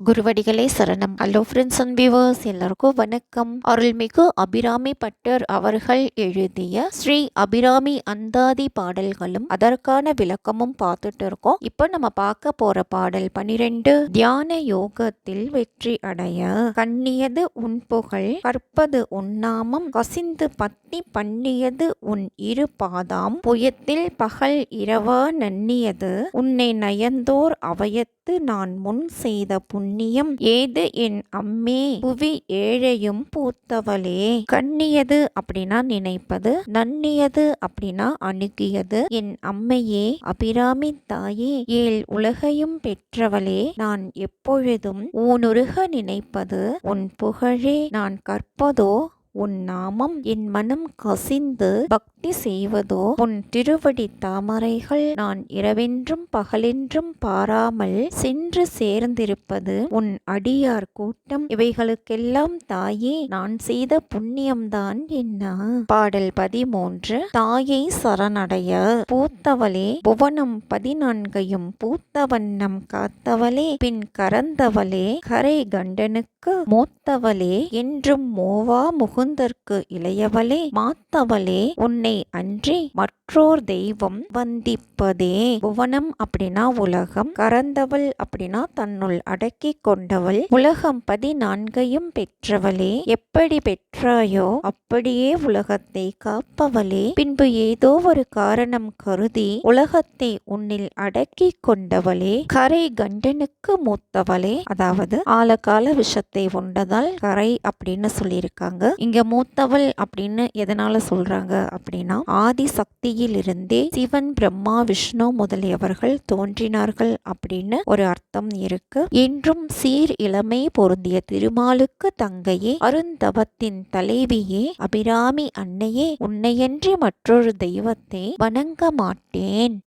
குருவடிகளே சரணம். Hello friends and viewers, எல்லாருக்கும் வணக்கம். அருள்மிகு அபிராமி பட்டர் அவர்கள் எழுதிய ஸ்ரீ அபிராமி அந்தாதி பாடல்களும் அதற்கான விளக்கமும் பார்த்துட்டு இருக்கோம். இப்போ நம்ம பார்க்க போற பாடல் 12. தியான யோகத்தில் வெற்றி அடைய கண்ணியது உன் புகழ், கற்பது உன்னாமம், கசிந்து பத்தி பண்ணியது உன் இரு பாதாம், புயத்தில் பகல் இரவா நன்னியது உன்னை நயந்தோர் அவயத்து நான் முன் செய்த புண்ணியம் ஏது என் அம்மே, புவி ஏழையும் பூத்தவளே. கண்ணியது அப்படின்னா நினைப்பது, நன்னியது அப்படின்னா அணுகியது. என் அம்மையே, அபிராமி தாயே, ஏழ் உலகையும் பெற்றவளே, நான் எப்பொழுதும் ஊனுருக நினைப்பது உன் புகழே. நான் கற்பதோ உன் நாமம், என் மனம் கசிந்து பக்தி செய்வதோ உன் திருவடி தாமரைகள். நான் இரவென்றும் பகலென்றும் பாராமல் சென்று சேர்ந்திருப்பது உன் அடியார் கூட்டம். இவைகளுக்கெல்லாம் தாயே, நான் செய்த புண்ணியம்தான் என்ன? பாடல் 13. தாயை சரணடைய பூத்தவளே, புவனம் 14 பூத்த வண்ணம் காத்தவளே, பின் கரந்தவளே, கரை கண்டனுக்கு மூத்தவளே, என்றும் மோவா முகுந்தற்கு இளையவளே, மாத்தவளே, உன்னை அன்றி மற்றோர் தெய்வம் வந்திப்பதே. புவனம் அப்படின்னா உலகம், கரந்தவள் அப்படின்னா தன்னுள் அடக்கி கொண்டவள், உலகம் 14 பெற்றவளே. எப்படி பெற்றாயோ அப்படியே உலகத்தை காப்பவளே. பின்பு ஏதோ ஒரு காரணம் கருதி உலகத்தை உன்னில் அடக்கி கொண்டவளே. கரை கண்டனுக்கு மூத்தவளே, அதாவது ஆழகால விஷத்தை உண்டதால் கரை அப்படின்னு சொல்லியிருக்காங்க. இங்க மூத்தவள் அப்படின்னு எதனால சொல்றாங்க அப்படின்னா, ஆதி சக்தியில் இருந்தே சிவன், பிரம்மா, விஷ்ணு முதலியவர்கள் தோன்றினார்கள் அப்படின்னு ஒரு அர்த்தம் இருக்கு. என்றும் சீர் இளமை பொருந்திய திருமாலுக்கு தங்கையே, அருந்தவத்தின் தலைவியே, அபிராமி அன்னையே, உன்னையன்றி மற்றொரு தெய்வத்தை வணங்க மாட்டேன்.